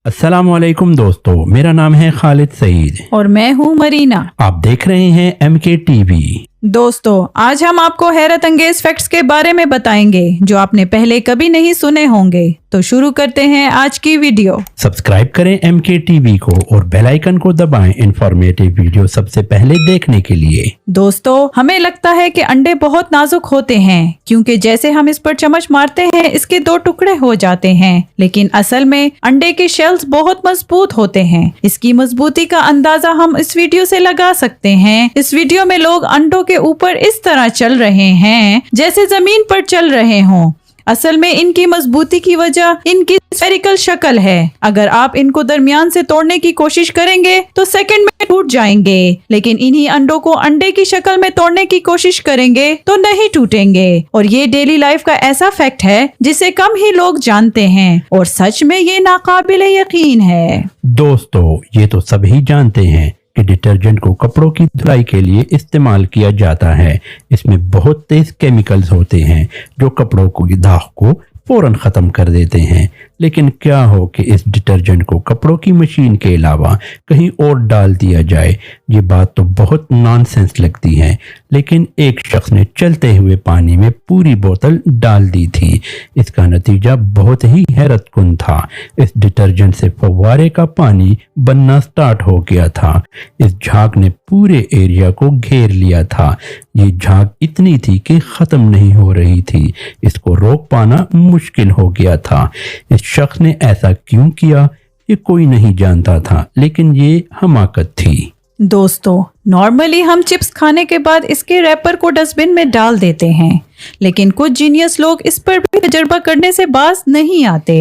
अस्सलामुअलैकुम दोस्तों, मेरा नाम है खालिद सईद और मैं हूँ मरीना। आप देख रहे हैं MK टीवी। दोस्तों, आज हम आपको हैरत अंगेज फैक्ट्स के बारे में बताएंगे जो आपने पहले कभी नहीं सुने होंगे। तो शुरू करते हैं आज की वीडियो। सब्सक्राइब करें MK टीवी को और बेल आइकन को दबाएं इंफॉर्मेटिव वीडियो सबसे पहले देखने के लिए। दोस्तों, हमें लगता है कि अंडे बहुत नाजुक होते हैं क्योंकि जैसे हम इस पर चम्मच मारते हैं इसके 2 टुकड़े हो जाते हैं, लेकिन असल में अंडे के शेल्स बहुत मजबूत होते हैं। इसकी मजबूती का अंदाजा हम इस वीडियो से लगा सकते हैं। इस वीडियो में लोग अंडों के ऊपर इस तरह चल रहे हैं जैसे जमीन पर चल रहे हों। असल में इनकी मजबूती की वजह इनकी स्फेरिकल शक्ल है। अगर आप इनको दरमियान से तोड़ने की कोशिश करेंगे तो सेकंड में टूट जाएंगे, लेकिन इन्हीं अंडों को अंडे की शक्ल में तोड़ने की कोशिश करेंगे तो नहीं टूटेंगे। और ये डेली लाइफ का ऐसा फैक्ट है जिसे कम ही लोग जानते हैं और सच में ये नाकाबिले यकीन है। दोस्तों, ये तो सभी जानते हैं कि डिटर्जेंट को कपड़ों की धुलाई के लिए इस्तेमाल किया जाता है। इसमें बहुत तेज केमिकल्स होते हैं जो कपड़ों की दाग को फौरन ख़त्म कर देते हैं। लेकिन क्या हो कि इस डिटर्जेंट को कपड़ों की मशीन के अलावा कहीं और डाल दिया जाए। ये बात तो बहुत नॉनसेंस लगती है, लेकिन एक शख्स ने चलते हुए पानी में पूरी बोतल डाल दी थी। इसका नतीजा बहुत ही हैरतकुन था। इस डिटर्जेंट से फव्वारे का पानी बनना स्टार्ट हो गया था। इस झाग ने पूरे एरिया को घेर लिया था। ये झाग इतनी थी कि ख़त्म नहीं हो रही थी। इसको रोक पाना मुश्किल हो गया था। इस शख्स ने ऐसा क्यों किया ये कोई नहीं जानता था, लेकिन ये हमाकत थी। दोस्तों, नॉर्मली हम चिप्स खाने के बाद इसके रैपर को डस्टबिन में डाल देते हैं, लेकिन कुछ जीनियस लोग इस पर भी तजर्बा करने से बाज नहीं आते।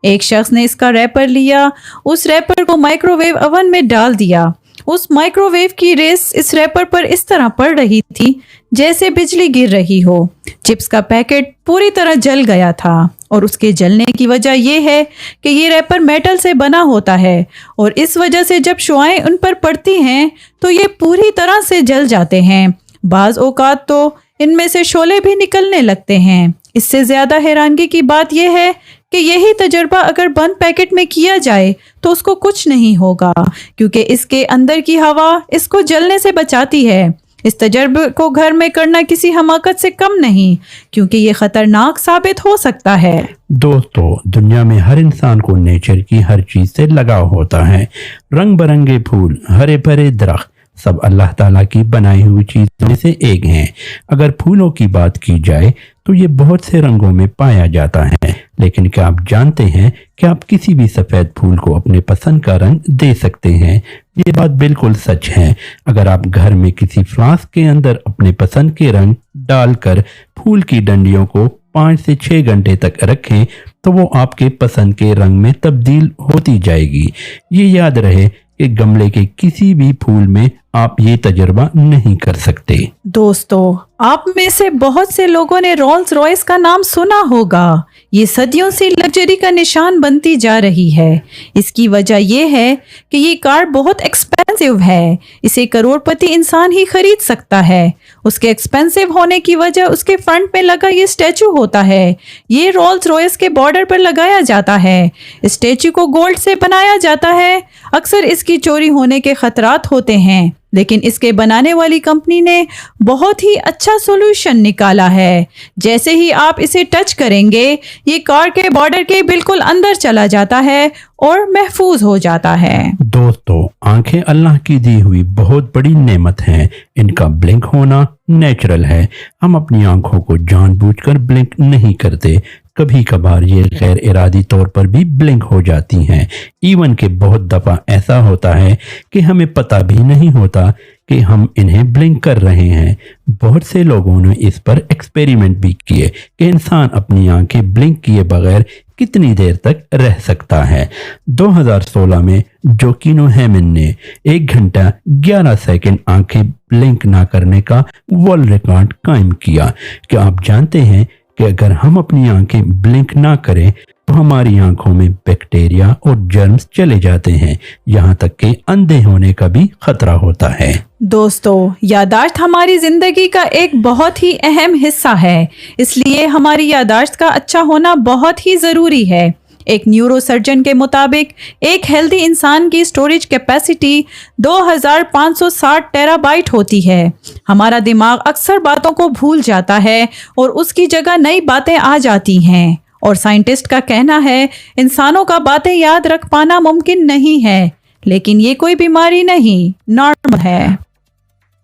एक शख्स ने इसका रैपर लिया, उस रैपर को माइक्रोवेव ओवन में डाल दिया। उस माइक्रोवेव की रेस इस रैपर पर इस तरह पड़ रही थी जैसे बिजली गिर रही हो। चिप्स का पैकेट पूरी तरह जल गया था और उसके जलने की वजह यह है कि ये रैपर मेटल से बना होता है और इस वजह से जब शुआएं उन पर पड़ती हैं तो ये पूरी तरह से जल जाते हैं। बाज औकात तो इनमें से शोले भी निकलने लगते हैं। इससे ज्यादा हैरानगी की बात यह है कि यही तजर्बा अगर बंद पैकेट में किया जाए तो उसको कुछ नहीं होगा, क्योंकि इसके अंदर की हवा इसको जलने से बचाती है। इस तजर्बे को घर में करना किसी हमाकत से कम नहीं, क्योंकि ये खतरनाक साबित हो सकता है। दोस्तों, दुनिया में हर इंसान को नेचर की हर चीज से लगाव होता है। रंग बिरंगे फूल, हरे भरे दरख्त, सब अल्लाह ताला की बनाई हुई चीजों में से एक हैं। अगर फूलों की बात की जाए तो ये बहुत से रंगों में पाया जाता है, लेकिन क्या आप जानते हैं कि आप किसी भी सफेद फूल को अपने पसंद का रंग दे सकते हैं? ये बात बिल्कुल सच है। अगर आप घर में किसी फ्लास्क के अंदर अपने पसंद के रंग डालकर फूल की डंडियों को 5 से 6 घंटे तक रखें तो वो आपके पसंद के रंग में तब्दील होती जाएगी। ये याद रहे कि गमले के किसी भी फूल में आप ये तजर्बा नहीं कर सकते। दोस्तों, आप में से बहुत से लोगों ने रोल्स रॉयस का नाम सुना होगा। ये सदियों से लग्जरी का निशान बनती जा रही है। इसकी वजह यह है कि ये कार बहुत एक्सपेंसिव है। इसे करोड़पति इंसान ही खरीद सकता है। उसके एक्सपेंसिव होने की वजह उसके फ्रंट में लगा ये स्टैचू होता है। ये रोल्स रॉयस के बॉर्डर पर लगाया जाता है। स्टैचू को गोल्ड से बनाया जाता है। अक्सर इसकी चोरी होने के खतरात होते हैं, लेकिन इसके बनाने वाली कंपनी ने बहुत ही अच्छा सॉल्यूशन निकाला है। जैसे ही आप इसे टच करेंगे ये कार के बॉर्डर के बिल्कुल अंदर चला जाता है और महफूज हो जाता है। दोस्तों, आंखें अल्लाह की दी हुई बहुत बड़ी नेमत हैं। इनका ब्लिंक होना नेचुरल है। हम अपनी आंखों को जानबूझकर ब्लिंक नहीं करते। कभी कभार ये गैर इरादी तौर पर भी ब्लिंक हो जाती हैं। इवन के बहुत दफा ऐसा होता है कि हमें पता भी नहीं होता कि हम इन्हें ब्लिंक कर रहे हैं। बहुत से लोगों ने इस पर एक्सपेरिमेंट भी किए कि इंसान अपनी आंखें ब्लिंक किए बगैर कितनी देर तक रह सकता है। 2016 में जोकिनो हेमन ने 1 घंटा 11 सेकंड आंखें ब्लिंक ना करने का वर्ल्ड रिकॉर्ड कायम किया। क्या आप जानते हैं कि अगर हम अपनी आंखें ब्लिंक ना करें तो हमारी आंखों में बैक्टीरिया और जर्म्स चले जाते हैं, यहाँ तक कि अंधे होने का भी खतरा होता है। दोस्तों, याददाश्त हमारी जिंदगी का एक बहुत ही अहम हिस्सा है, इसलिए हमारी याददाश्त का अच्छा होना बहुत ही जरूरी है। एक न्यूरो सर्जन के मुताबिक एक हेल्दी इंसान की स्टोरेज कैपेसिटी 2560 टेराबाइट होती है। हमारा दिमाग अक्सर बातों को भूल जाता है और उसकी जगह नई बातें आ जाती हैं। और साइंटिस्ट का कहना है इंसानों का बातें याद रख पाना मुमकिन नहीं है, लेकिन ये कोई बीमारी नहीं, नॉर्मल है।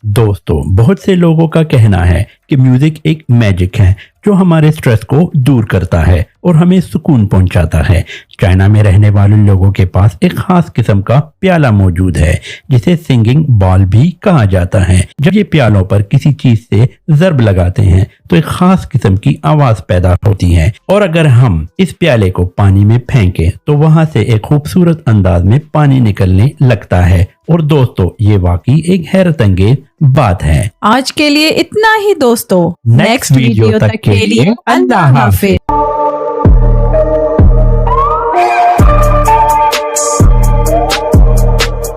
दोस्तों, बहुत से लोगों का कहना है कि म्यूजिक एक मैजिक है जो हमारे स्ट्रेस को दूर करता है और हमें सुकून पहुंचाता है। चाइना में रहने वाले लोगों के पास एक खास किस्म का प्याला मौजूद है जिसे सिंगिंग बॉल भी कहा जाता है। जब ये प्यालों पर किसी चीज से ज़र्ब लगाते हैं तो एक खास किस्म की आवाज पैदा होती है, और अगर हम इस प्याले को पानी में फेंकें तो वहां से एक खूबसूरत अंदाज में पानी निकलने लगता है। और दोस्तों, ये वाकई एक हैरत अंगेज बात है। आज के लिए इतना ही दोस्तों। नेक्स्ट वीडियो तक के लिए अल्लाह हाफिज।